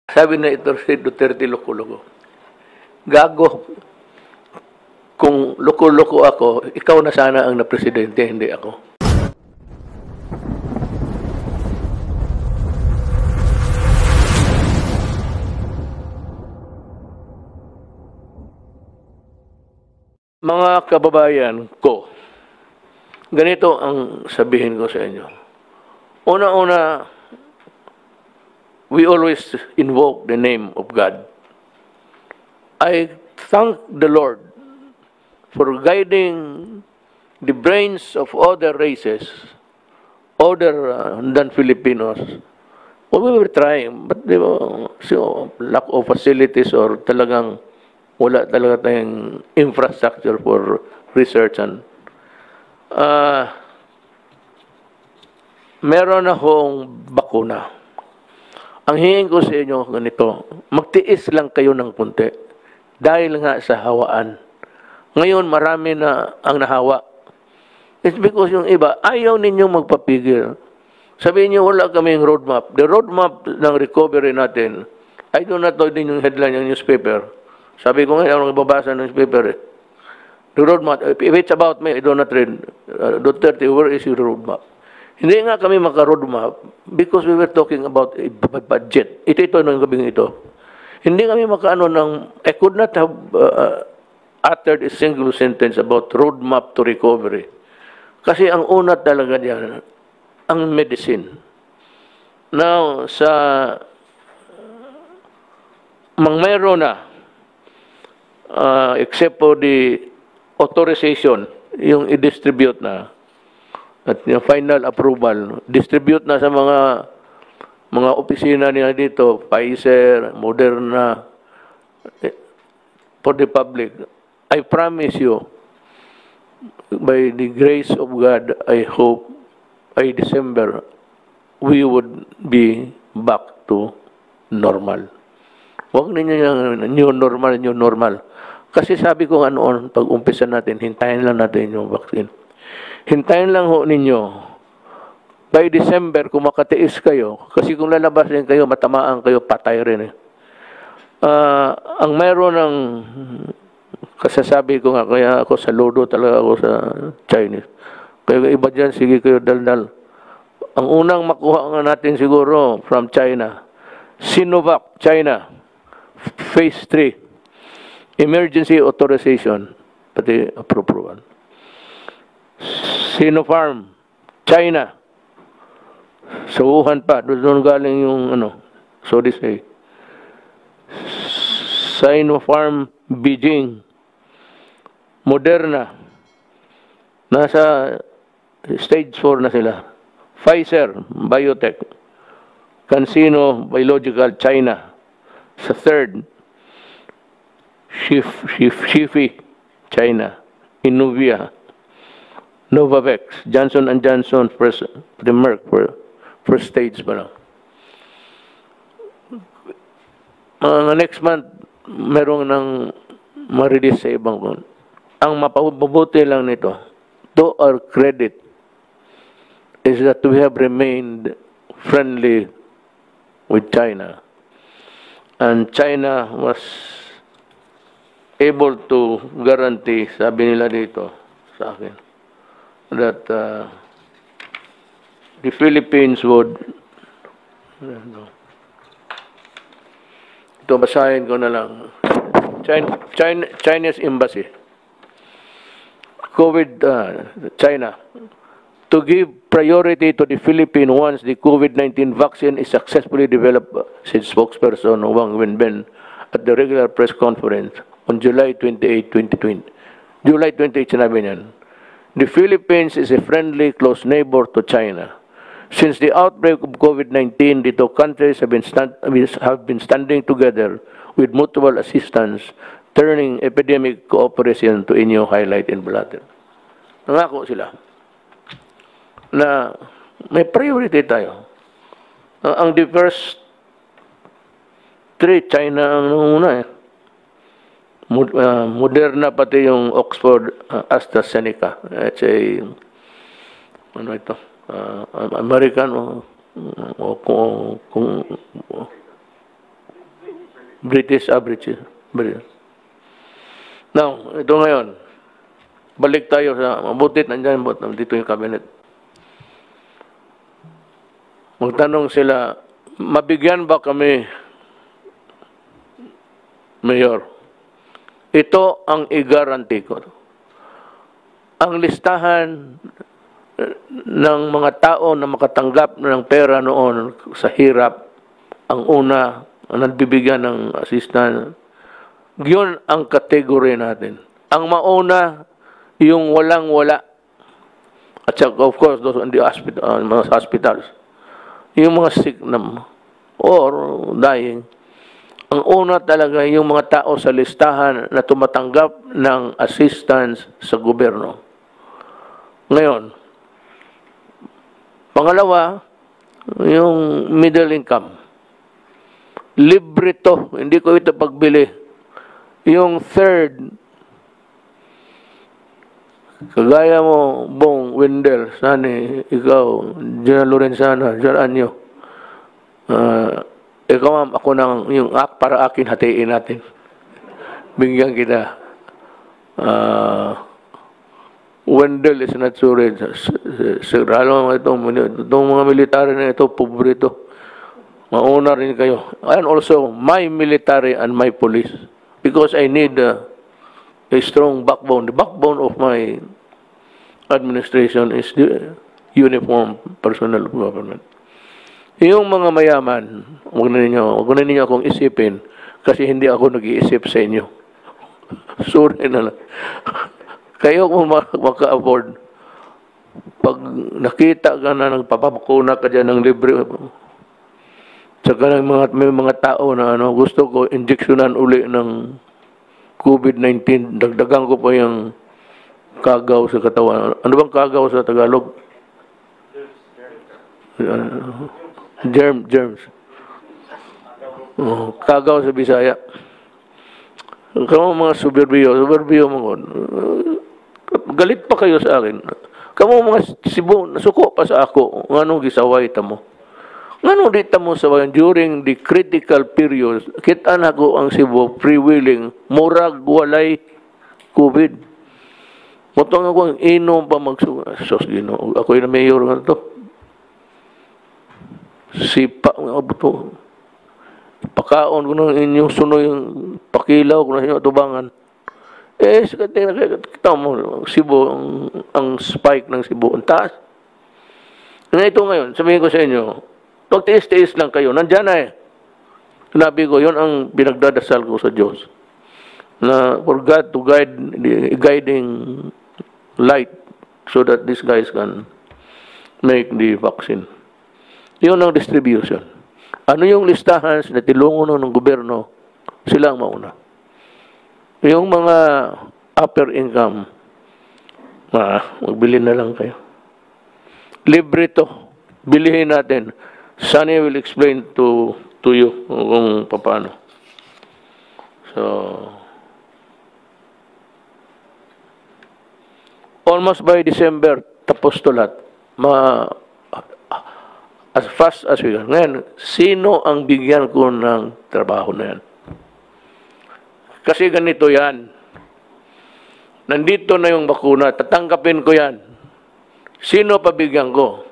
Sabi na ito si Duterte loko-loko. Gago. Kung loko-loko ako, ikaw na sana ang na-presidente, hindi ako. Mga kababayan ko, ganito ang sabihin ko sa inyo. Una-una, we always invoke the name of God. I thank the Lord for guiding the brains of other races, other than Filipinos. Well, we were trying, but so, lack of facilities or talagang wala talaga tayong infrastructure for research and meron akong bakuna. Ang hingin ko sa inyo ganito, magtiis lang kayo ng kunti dahil nga sa hawaan. Ngayon marami na ang nahawa. It's because yung iba, ayaw ninyong magpapigil. Sabihin niyo, wala kaming roadmap. The roadmap ng recovery natin, I do not know din yung headline ng newspaper. Sabi ko ngayon, ako nagbabasa ng newspaper eh. The roadmap, if it's about me, I do not read. Duterte, where is your roadmap? Hindi nga kami maka-roadmap because we were talking about a budget. Ito ng gabing ito. Hindi kami makaano ng, I could not have uttered a single sentence about roadmap to recovery. Kasi ang una talaga diyan, ang medicine. Now, sa mayroon na, except for the authorization, yung i-distribute na, at yung final approval, distribute na sa mga opisina nila dito, Pfizer, Moderna, for the public. I promise you, by the grace of God, I hope by December, we would be back to normal. Huwag ninyo yung new normal. Kasi sabi ko nga noon, pag umpisa natin, hintayin lang natin yung vaccine. Hintayin lang ho ninyo. By December, kung makatiis kayo, kasi kung lalabas rin kayo, matamaan kayo, patay rin eh. Ang mayroon ng, kasasabi ko nga, kaya ako saludo talaga ako sa Chinese. Kaya iba dyan, sige kayo daldal. Ang unang makuha nga natin siguro from China, Sinovac, China, Phase 3, emergency authorization, pati approval. Sinopharm, China, sa Wuhan pa, doon galing yung so this say. Sinopharm, Beijing, Moderna, nasa stage 4 na sila. Pfizer, Biotech, CanSino, Biological, China, sa third, Shifi, China, Innovia, Novavax, Johnson & Johnson, the Merck, first stage pa lang. Next month, meron ng ma-release sa ibang kon. Ang mapabubuti lang nito, to our credit, is that we have remained friendly with China. And China was able to guarantee, sabi nila dito sa akin, that the Philippines would, ito basahin ko na lang, Chinese Embassy, China, to give priority to the Philippines once the COVID-19 vaccine is successfully developed, said spokesperson Wang Wenbin at the regular press conference on July 28, 2020. July 28, sinabi niyan. The Philippines is a friendly, close neighbor to China. Since the outbreak of COVID-19, the two countries have been standing together with mutual assistance, turning epidemic cooperation to a new highlight in Blatter. Nangako sila na may priority tayo. Ang the first three, China ang nanguna eh. Moderna pati yung Oxford AstraZeneca. It's a American British average. Now, ito ngayon. Balik tayo sa mabutit, nandyan, dito yung cabinet. Magtanong sila, mabigyan ba kami, Mayor? Ito ang i-guarantee ko. Ang listahan ng mga tao na makatanggap ng pera noon sa hirap, ang una, ang nagbibigyan ng assistance, yun ang kategory natin. Ang mauna, yung walang-wala. At saka, of course, those in the hospital, mga hospitals. Yung mga sick na, or dying. Ang una talaga yung mga tao sa listahan na tumatanggap ng assistance sa gobyerno. Ngayon, pangalawa, yung middle income. Libre to, hindi ko ito pagbili. Yung third, kagaya mo, Bong Wendell, Sani, ikaw, General Lorenzana, General Anyo, ikaw ma'am, ako nang yung para akin hatiin natin. Bigyan kita. Wendell is not so rich. Lalo itong mga military na ito, pobre ito. Mauna rin kayo. And also, my military and my police. Because I need a strong backbone. The backbone of my administration is the uniform personnel of government. Yung mga mayaman, huwag na ninyo akong isipin kasi hindi ako nag-iisip sa inyo. Sorry na lang. Kayo kung maka-afford, pag nakita ka na nagpapakuna ka dyan ng libre, tsaka may mga tao na gusto ko injeksyonan uli ng COVID-19, dagdagan ko pa yung kagaw sa katawan. Ano bang kagaw sa Tagalog? Germs. Kagaw sa Bisaya. Kamu mga suburbiyo mo. Galit pa kayo sa akin. Kamu mga Cebu, nasuko pa sa ako. Anong gisaway ta mo? Anong dita mo sawayan during the critical period, kita na ko ang Cebu free-willing, murag walay COVID. Motong ako ang inom pa sos Ginoo. Ako yung mayor nga to. Sipa nga buto. Pakaon ko ng inyong suno yung pakilaw ko na inyo tubangan. Kita mo, Cebu, ang spike ng Cebu, ang taas. Ito ngayon, sabihin ko sa inyo, magtiis-tiis lang kayo. Nandyan na eh. Sinabi ko, yun ang pinagdadasal ko sa Diyos. Na for God to guide the guiding light so that these guys can make the vaccine. Yun ang distribution. Ano yung listahan na tilungon ng gobyerno? Sila ang mauna. Yung mga upper income, magbili na lang kayo. Libre to. Bilihin natin. Sunny will explain to you kung paano. So, almost by December, tapos to lahat. As fast as we can. Ngayon, sino ang bigyan ko ng trabaho na yan? Kasi ganito yan. Nandito na yung bakuna, tatanggapin ko yan. Sino pabigyan ko?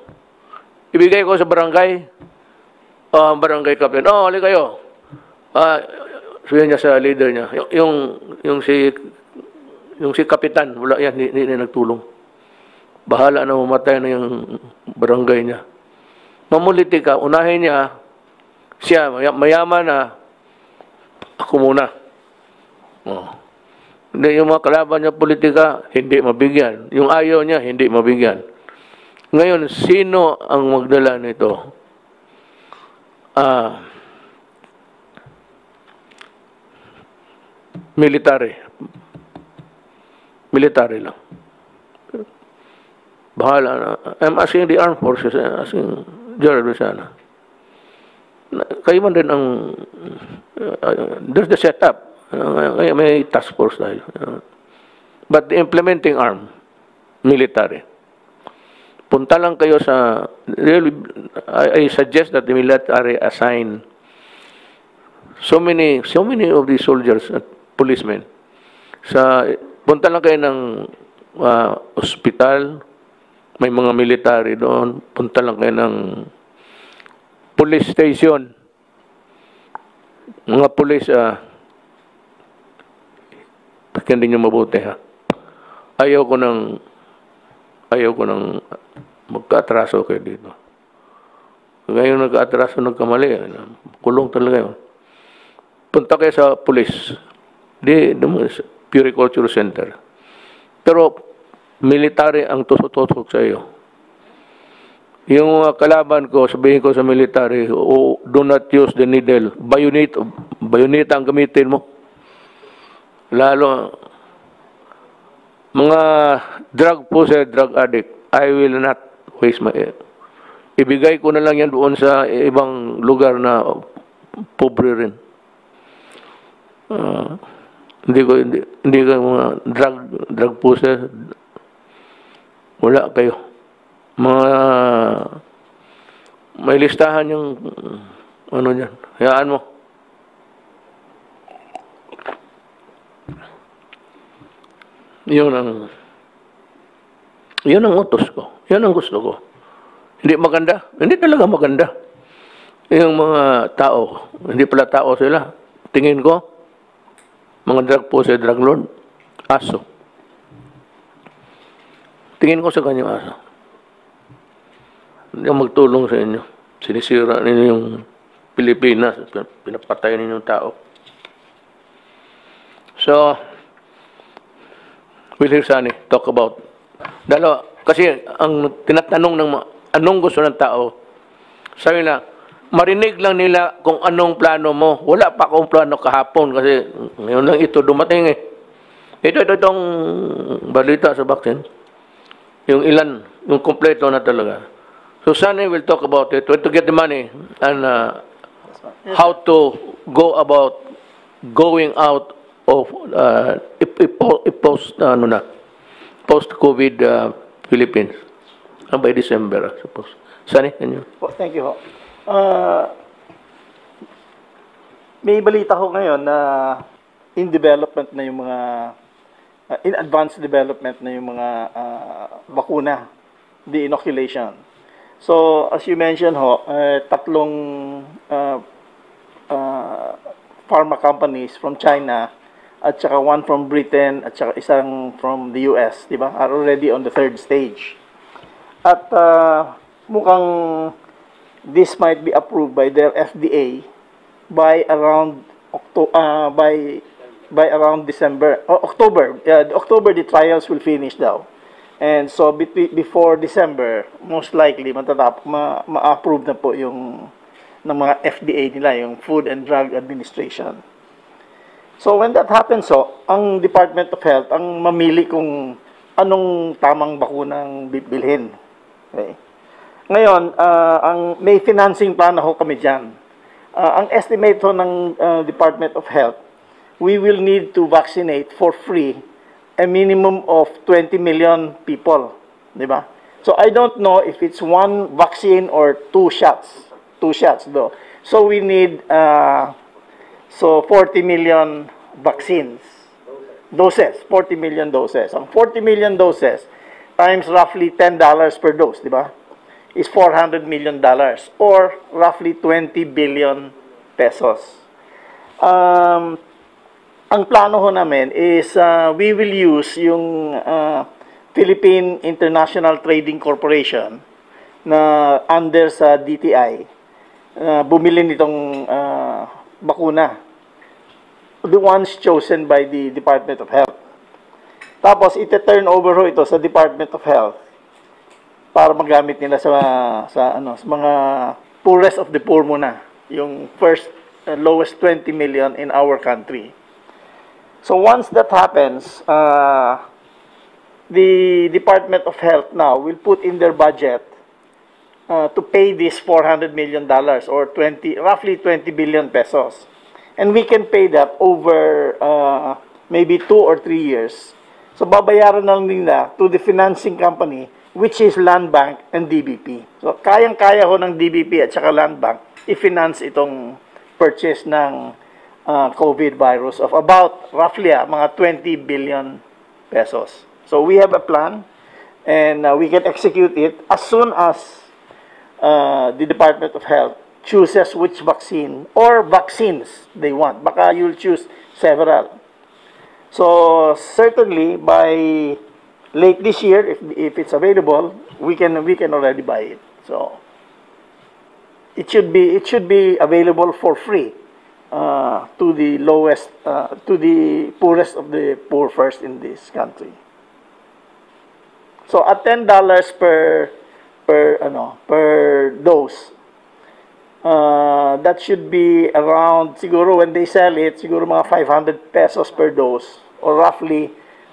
Ibigay ko sa barangay? Barangay captain. Hali kayo. Sabihin niya sa leader niya. Yung si kapitan, wala yan, hindi nagtulong. Bahala na mamatay na yung barangay niya. Mamuliti ka, unahin niya, siya, mayaman na, ako muna. Hindi yung mga kalaban niya politika, hindi mabigyan. Yung ayaw niya, hindi mabigyan. Ngayon, sino ang magdala nito? Military. Military lang. Bahala na. I'm asking the armed forces, I'm asking General Lozana. Kayo man din ang there's the setup. May task force tayo. But the implementing arm, military. Punta lang kayo sa, really, I suggest that the military assign so many of these soldiers at policemen. Punta lang kayo ng ospital, may mga military doon, punta lang kayo ng police station, mga police, pakinggan niyo mabuti ha. Ayaw ko nang magka-atraso kayo dito. Ngayon nagka-atraso, nagkamali, kulong talaga yun. Punta kayo sa police, Puriculture Center. Pero military ang tusok-tusok sa iyo. Yung kalaban ko, sabihin ko sa military, do not use the needle. Bayonet ang gamitin mo. Lalo, mga drug pusher, drug addict, I will not waste my... Ibigay ko na lang yan doon sa ibang lugar na pobre rin. Hindi ko mga drug pusher, wala kayo. May listahan yung ano dyan. Hayaan mo. Yun ang utos ko. Yan ang gusto ko. Hindi maganda. Hindi talaga maganda. Yung mga tao, hindi pala tao sila. Tingin ko, mga drug pusher, drug lord, aso. Tingin ko sa kanyang aso. Hindi magtulong sa inyo. Sinisira ninyo yung Pilipinas. Pinapatay ninyo yung tao. So, we'll hear Sunny talk about. Kasi ang tinatanong ng anong gusto ng tao, sabi na, marinig lang nila kung anong plano mo. Wala pa akong plano kahapon kasi ngayon lang ito dumating eh. Itong balita sa vaccine. Yung kompleto na talaga. So Sunny will talk about it, where to get the money and how to go about going out of post-COVID Philippines. By December, I suppose. Sunny, can you? Oh, thank you. May balita ko ngayon na in advanced development na yung mga bakuna, the inoculation. So, as you mentioned tatlong pharma companies from China at saka one from Britain at saka isang from the US, di ba? Are already on the third stage. At mukhang this might be approved by their FDA by around December or October. October the trials will finish daw. And so before December, most likely ma-approve na po yung ng mga FDA nila, yung Food and Drug Administration. So when that happens, ang Department of Health ang mamili kung anong tamang bakunang bibilhin. Okay. Ngayon, may financing plan ako kami dyan. Ang estimate ng Department of Health, we will need to vaccinate for free a minimum of 20 million people. Diba? So I don't know if it's one vaccine or two shots. Two shots though. So we need 40 million vaccines. Doses. 40 million doses. Ang 40 million doses times roughly $10 per dose, di ba? Is $400 million or roughly 20 billion pesos. Ang plano ho namin is we will use yung Philippine International Trading Corporation na under sa DTI bumili nitong bakuna. The ones chosen by the Department of Health. Tapos, ite-turn over ho ito sa Department of Health para magamit nila sa mga poorest of the poor muna. Yung first, lowest 20 million in our country. So, once that happens, the Department of Health now will put in their budget to pay this $400 million or roughly 20 billion pesos. And we can pay that over maybe 2 or 3 years. So, babayaran na lang nila to the financing company, which is Land Bank and DBP. So, kayang-kaya ho ng DBP at saka Land Bank i-finance itong purchase ng COVID virus of about roughly mga 20 billion pesos. So we have a plan, and we can execute it as soon as the Department of Health chooses which vaccine or vaccines they want. Baka you'll choose several. So certainly by late this year, if it's available, we can already buy it. So it should be available for free to the lowest, to the poorest of the poor first in this country. So at $10 per dose, that should be around, siguro when they sell it, siguro mga 500 pesos per dose, or roughly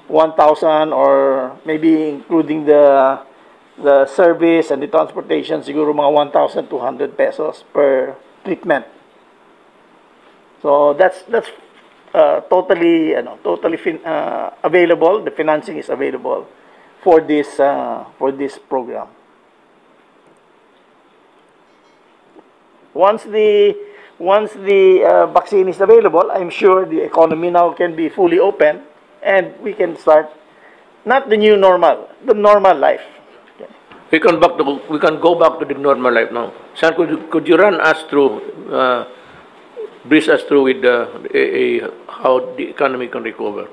1,000, or maybe including the service and the transportation, siguro mga 1,200 pesos per treatment. So that's totally available. The financing is available for this program. Once the vaccine is available, I'm sure the economy now can be fully open, and we can start not the new normal, the normal life. Okay. We can go back to the normal life now. Sir, could you run us through, breeze us through with how the economy can recover?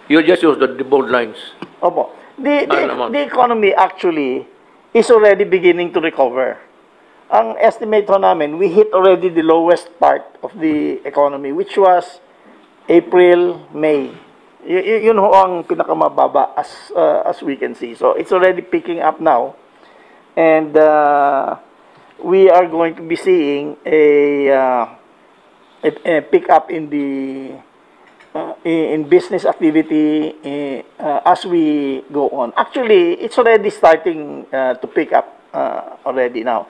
You just use the bold lines. Opo. The economy actually is already beginning to recover. Ang estimate ho namin, we hit already the lowest part of the economy, which was April, May. Yun ho ang pinakamababa as we can see. So it's already picking up now, and we are going to be seeing a pick up in the in business activity as we go on. Actually, it's already starting to pick up already now.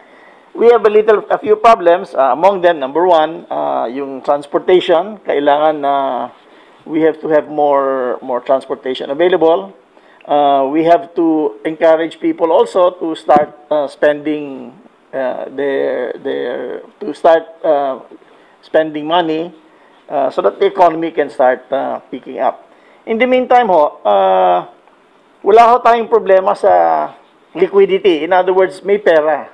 We have a few problems. Among them, number one, yung transportation. Kailangan we have to have more transportation available. We have to encourage people also to start spending spending money so that the economy can start picking up. In the meantime wala ho tayong problema sa liquidity. In other words, may pera.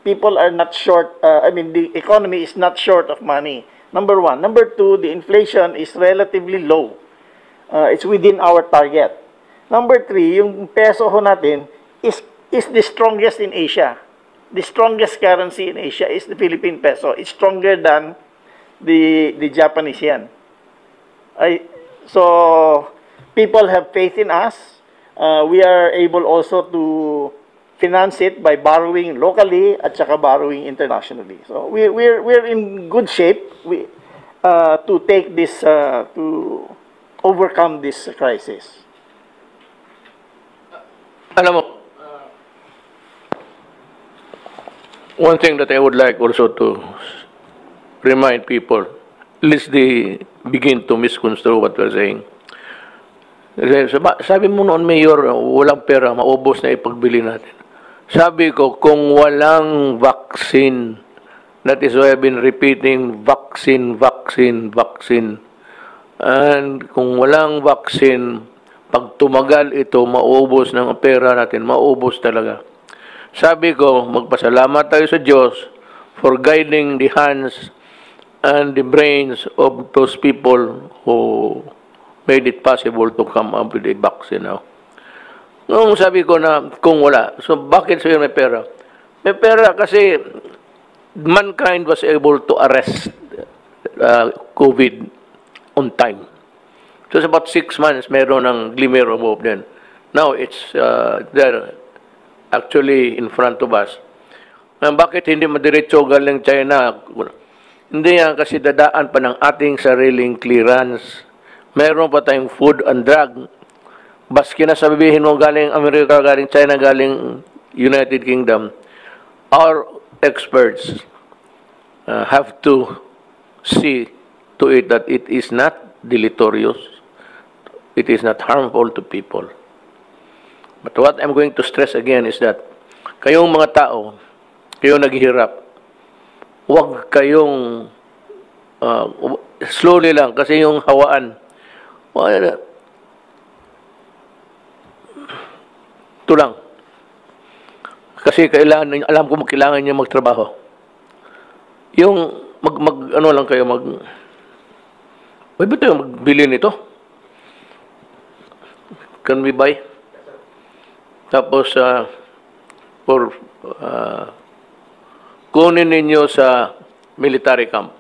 People are not short, the economy is not short of money. Number one. Number two, the inflation is relatively low. It's within our target. Number three, yung peso ho natin is the strongest in Asia. The strongest currency in Asia is the Philippine peso. It's stronger than the Japanese yen. So people have faith in us. We are able also to finance it by borrowing locally at saka borrowing internationally. So we're in good shape to take this to overcome this crisis. Alam mo, one thing that I would like also to remind people, at least they begin to misconstrue what we're saying. Sabi mo noon, Mayor, walang pera, maubos na ipagbili natin. Sabi ko, kung walang vaccine, that is why I've been repeating vaccine. And kung walang vaccine, pag tumagal ito, maubos ng pera natin, maubos talaga. Sabi ko, magpasalamat tayo sa Diyos for guiding the hands and the brains of those people who made it possible to come up with a vaccine now. Nung sabi ko na kung wala, so bakit sabi may pera? May pera kasi mankind was able to arrest COVID on time. So it's about 6 months, meron ng glimmer of hope then. Now it's there actually in front of us. Bakit hindi madiretso galing China? Hindi yan kasi dadaan pa ng ating sariling clearance. Meron pa tayong food and drug. Baski na sabihin mo galing Amerika, galing China, galing United Kingdom, our experts have to see to it that it is not deleterious, it is not harmful to people. But what I'm going to stress again is that kayong mga tao, kayong naghihirap, huwag kayong slowly lang kasi yung hawaan. Ito lang. Kasi kailangan, alam ko kailangan niya magtrabaho. Yung ano lang kayo, pwede tayo magbili nito? Can we buy? Tapos, kunin ninyo sa military camp.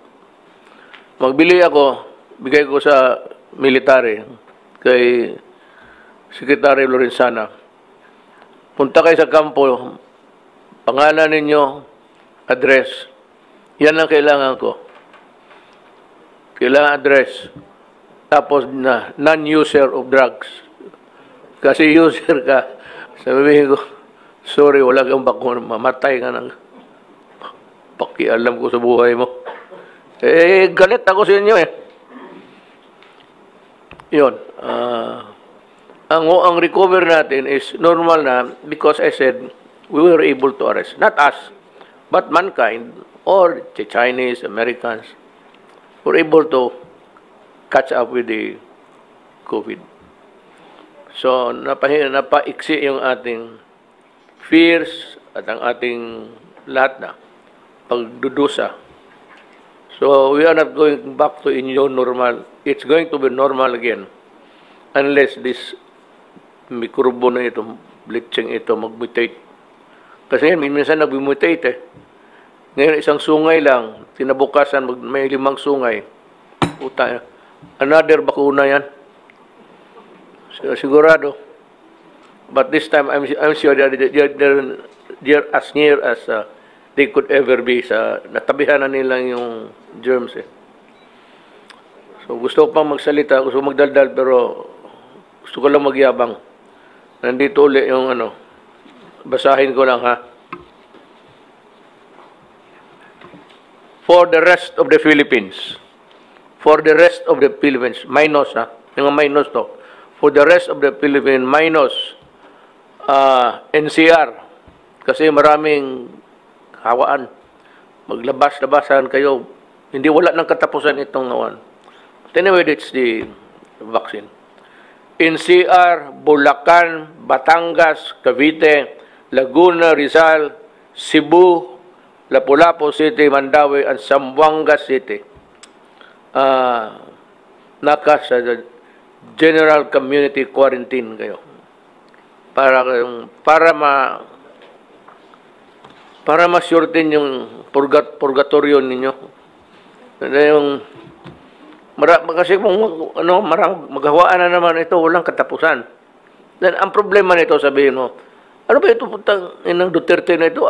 Magbili ako, bigay ko sa military, kay Secretary Lorenzana. Punta kayo sa kampo, pangalan ninyo, address. Yan ang kailangan ko. Kailangan address. Tapos non-user of drugs. Kasi user ka, sabihin ko, sorry, wala kang bakuna, mamatay ka ng pakialam ko sa buhay mo. Galit ako sa inyo eh. Yun. Ang recover natin is normal na because I said we were able to arrest. Not us, but mankind or the Chinese, Americans were able to catch up with the COVID. So, napaiksi yung ating fears at ang ating lahat na pagdudusa. So, we are not going back to new normal. It's going to be normal again unless this mikrobo na ito, bleaching ito, mag-mutate. Kasi minsan nag-mutate eh. Ngayon, isang sungay lang, tinabukasan, may 5 sungay. Puta, another bakuna yan. Sigurado. But this time, I'm sure they're as near as they could ever be. Natabihan na nila yung germs eh. So gusto ko pang magsalita, gusto ko magdaldal, pero gusto ko lang magyabang. Nandito ulit yung basahin ko lang ha. For the rest of the Philippines. For the rest of the Philippines. Minus ha. Yung minus to. For the rest of the Philippines, minus NCR. Kasi maraming hawaan. Maglabas-labasan kayo. Hindi wala nang katapusan itong nawan. Anyway, it's the vaccine. NCR, Bulacan, Batangas, Cavite, Laguna, Rizal, Cebu, Lapu-Lapu City, Mandawi, and Zamboanga City. Naka sa general community quarantine kayo. Para ma-surtin yung purgatorio ninyo. Yung kasi kung maghawaan na naman ito, walang katapusan. Then ang problema nito, sabihin mo, ano ba ito putang inang Duterte na ito?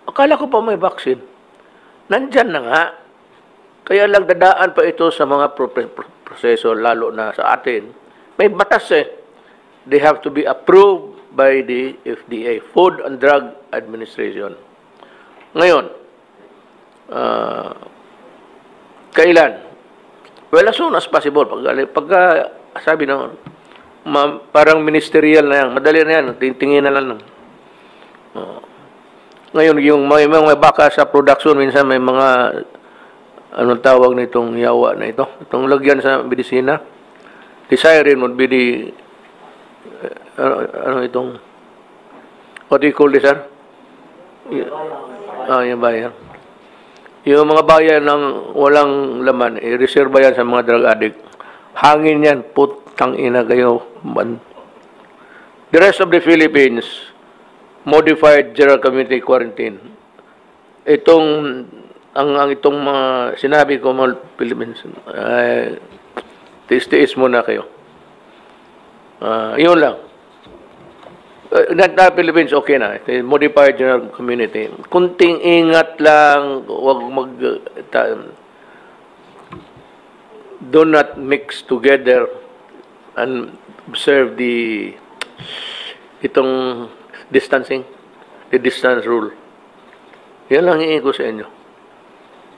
Akala ko pa may vaccine. Nandyan na nga. Kaya lang dadaan pa ito sa mga proseso, lalo na sa atin. May batas eh. They have to be approved by the FDA, Food and Drug Administration. Ngayon, kailan? Well, as soon as possible. Pagka sabi na, parang ministerial na yan, madali na yan, tingin na lang. Ngayon, yung may baka sa production, minsan may mga, anong tawag nitong yawa na ito? Itong lagyan sa medisina. The siren would be the, itong, what do you call this, sir? Yung bayan. Yung mga bayan ng walang laman, i-reserve yan sa mga drug addict. Hangin yan, putang ina kayo. The rest of the Philippines, modified general community quarantine. Itong mga sinabi ko mga Philippines, tiis-tiis muna kayo. Yun lang. Not Philippines, okay na. Modified general community. Kunting ingat lang, wag do not mix together and observe itong distancing, the distance rule. Yan lang hihingi ko sa inyo.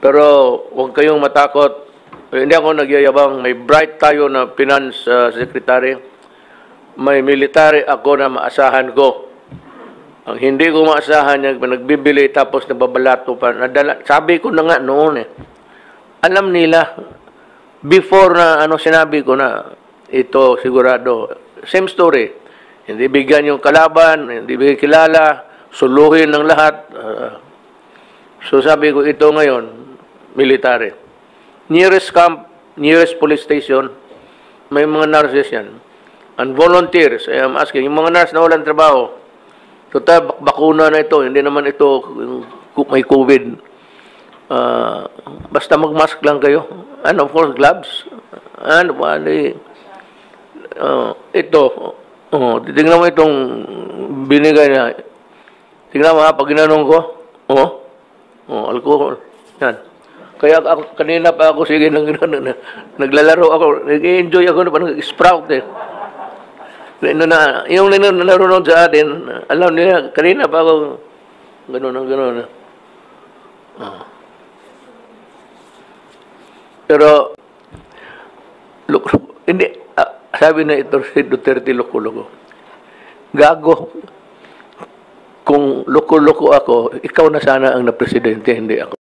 Pero huwag kayong matakot. Hindi ako nagyayabang. May bright tayo na finance secretary. May military ako na maasahan ko. Ang hindi ko maasahan niya, nagbibili tapos nababalato pa. Sabi ko na nga noon eh. alam nila before na sinabi ko na ito sigurado. Same story. Hindi bigyan yung kalaban, hindi bigyan kilala, suluhin ng lahat. So sabi ko, ito ngayon, military. Nearest camp, nearest police station, may mga nurses yan. And volunteers, I am asking, yung mga nurse na walang trabaho, total, bakuna na ito, hindi naman ito may COVID. Basta mag-mask lang kayo. And of course, gloves. And ito, titignan mo itong binigay na, tignan mo ha, pag ginanong ko, alcohol. Yan. Kaya ako, kanina pa ako, sige, naglalaro ako, nag-enjoy ako, nag-sprout eh. Yung nanonood sa atin, alam nila, kanina pa ako, gano'n. Pero, hindi, sabi na ito si Duterte, loko-loko. Gago. Kung loko-loko ako, ikaw na sana ang na-presidente, hindi ako.